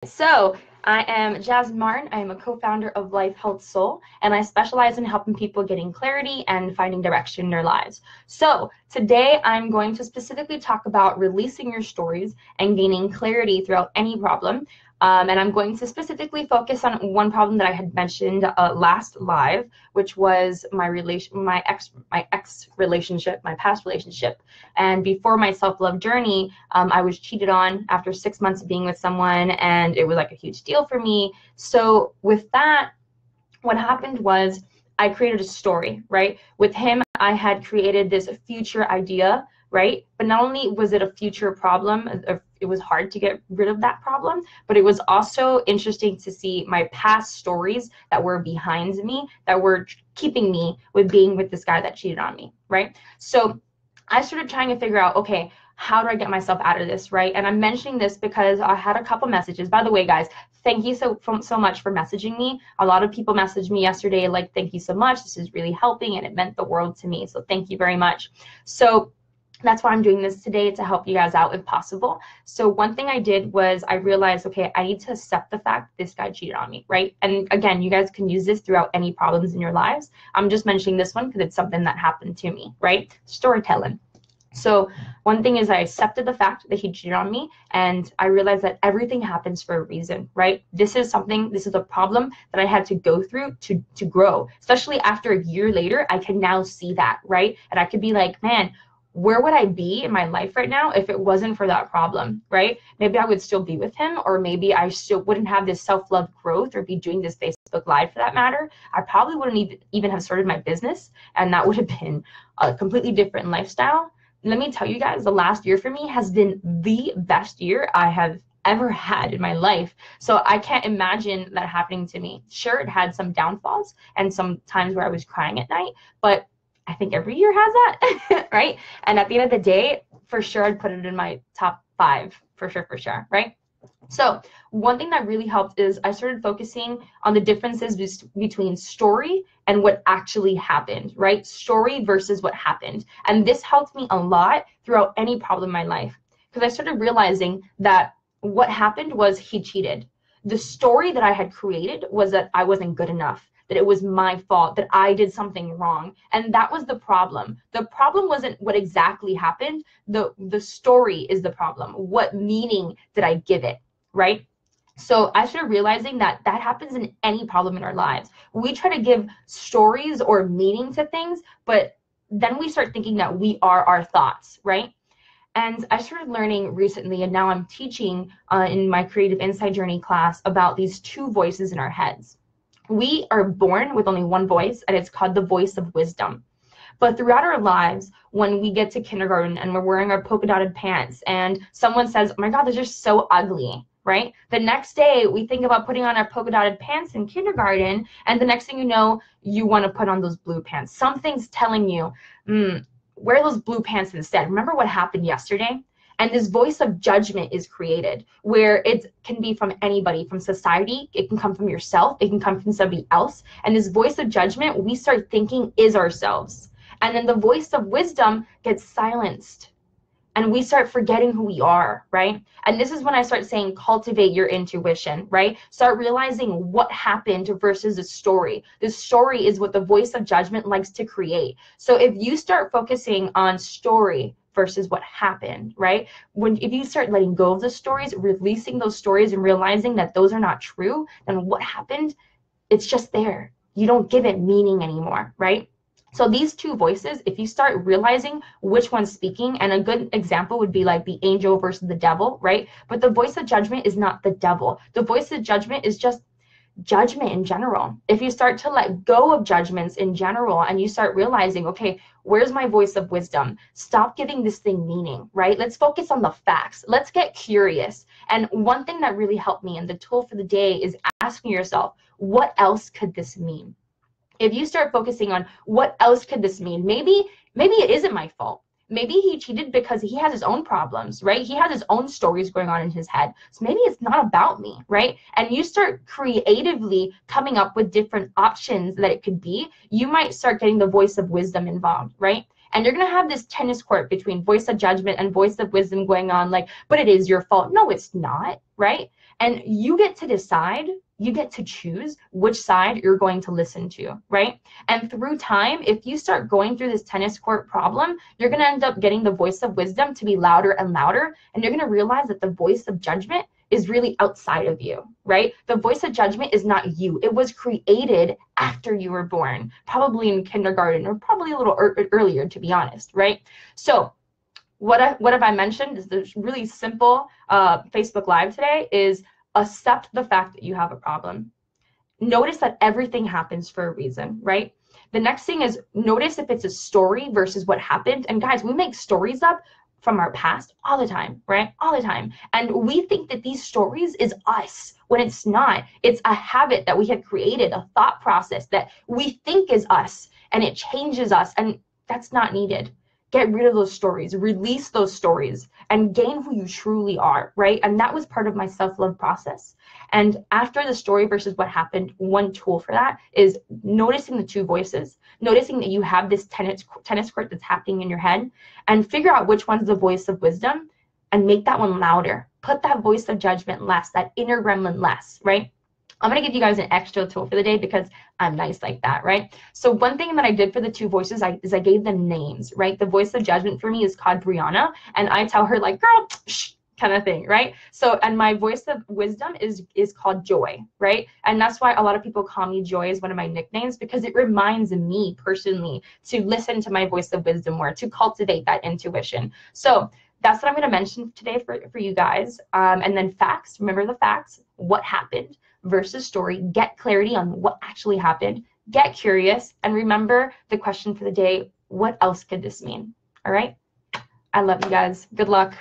So I am Jasmine Martin. I am a co-founder of Life Health Soul, and I specialize in helping people getting clarity and finding direction in their lives. So today I'm going to specifically talk about releasing your stories and gaining clarity throughout any problem. And I'm going to specifically focus on one problem that I had mentioned last live, which was my ex relationship, my past relationship. And before my self-love journey, I was cheated on after 6 months of being with someone, and it was like a huge deal for me. So with that, what happened was I created a story, right? With him, I had created this future idea, right? But not only was it a future problem, it was hard to get rid of that problem, but it was also interesting to see my past stories that were behind me, that were keeping me with being with this guy that cheated on me, right? So I started trying to figure out, okay, how do I get myself out of this, right? And I'm mentioning this because I had a couple messages. By the way, guys, thank you so much for messaging me. A lot of people messaged me yesterday like, thank you so much. This is really helping, and it meant the world to me. So thank you very much. So that's why I'm doing this today, to help you guys out if possible. So one thing I did was I realized, okay, I need to accept the fact this guy cheated on me, right? And again, you guys can use this throughout any problems in your lives. I'm just mentioning this one because it's something that happened to me, right? Storytelling. So one thing is I accepted the fact that he cheated on me, and I realized that everything happens for a reason, right? This is a problem that I had to go through to grow, especially after a year later. I can now see that, right? And I could be like, man, where would I be in my life right now if it wasn't for that problem, right? Maybe I would still be with him, or maybe I still wouldn't have this self-love growth or be doing this Facebook Live for that matter. I probably wouldn't even have started my business, and that would have been a completely different lifestyle. Let me tell you guys, the last year for me has been the best year I have ever had in my life. So I can't imagine that happening to me. Sure, it had some downfalls and some times where I was crying at night, but I think every year has that, right? And at the end of the day, for sure, I'd put it in my top 5, for sure, right? So one thing that really helped is I started focusing on the differences between story and what actually happened, right? Story versus what happened. And this helped me a lot throughout any problem in my life, because I started realizing that what happened was he cheated. The story that I had created was that I wasn't good enough, that it was my fault, that I did something wrong. And that was the problem. The problem wasn't what exactly happened. The story is the problem. What meaning did I give it, right? So I started realizing that that happens in any problem in our lives. We try to give stories or meaning to things, but then we start thinking that we are our thoughts, right? And I started learning recently, and now I'm teaching in my Creative Insight Journey class about these 2 voices in our heads. We are born with only one voice, and it's called the voice of wisdom. But throughout our lives, when we get to kindergarten and we're wearing our polka dotted pants and someone says, oh my God, those are so ugly, right? The next day we think about putting on our polka dotted pants in kindergarten, and the next thing you know, you want to put on those blue pants. Something's telling you, wear those blue pants instead. Remember what happened yesterday? And this voice of judgment is created, where it can be from anybody, from society, it can come from yourself, it can come from somebody else. And this voice of judgment, we start thinking is ourselves. And then the voice of wisdom gets silenced, and we start forgetting who we are, right? And this is when I start saying, cultivate your intuition, right? Start realizing what happened versus the story. The story is what the voice of judgment likes to create. So if you start focusing on story versus what happened, right? If you start letting go of the stories, releasing those stories and realizing that those are not true, then what happened, it's just there. You don't give it meaning anymore, right? So these 2 voices, if you start realizing which one's speaking, and a good example would be like the angel versus the devil, right? But the voice of judgment is not the devil. The voice of judgment is just judgment in general. If you start to let go of judgments in general and you start realizing, okay, where's my voice of wisdom? Stop giving this thing meaning, right? Let's focus on the facts. Let's get curious. And one thing that really helped me, and the tool for the day, is asking yourself, what else could this mean? If you start focusing on what else could this mean, maybe it isn't my fault. Maybe he cheated because he has his own problems, right? He has his own stories going on in his head. So maybe it's not about me, right? And you start creatively coming up with different options that it could be. You might start getting the voice of wisdom involved, right? And you're going to have this tennis court between voice of judgment and voice of wisdom going on, like, but it is your fault. No, it's not, right? And you get to decide, you get to choose which side you're going to listen to, right? And through time, if you start going through this tennis court problem, you're going to end up getting the voice of wisdom to be louder and louder. And you're going to realize that the voice of judgment is really outside of you, right? The voice of judgment is not you. It was created after you were born, probably in kindergarten or probably a little earlier, to be honest, right? So what have I mentioned is this really simple Facebook Live today is accept the fact that you have a problem. Notice that everything happens for a reason, right? The next thing is notice if it's a story versus what happened. And guys, we make stories up from our past all the time, right? All the time. And we think that these stories is us when it's not. It's a habit that we have created, a thought process that we think is us, and it changes us, and that's not needed. Get rid of those stories, release those stories, and gain who you truly are, right? And that was part of my self-love process. And after the story versus what happened, one tool for that is noticing the two voices, noticing that you have this tennis court that's happening in your head, and figure out which one's the voice of wisdom and make that one louder. Put that voice of judgment less, that inner gremlin less, right? I'm going to give you guys an extra tool for the day because I'm nice like that, right? So one thing that I did for the two voices is I gave them names, right? The voice of judgment for me is called Brianna, and I tell her like, girl, shh, kind of thing, right? So, and my voice of wisdom is called Joy, right? And that's why a lot of people call me Joy as one of my nicknames, because it reminds me personally to listen to my voice of wisdom more, to cultivate that intuition. So that's what I'm going to mention today for you guys. And then facts, remember the facts, what happened versus story. Get clarity on what actually happened. Get curious. And remember the question for the day, what else could this mean? All right? I love you guys. Good luck.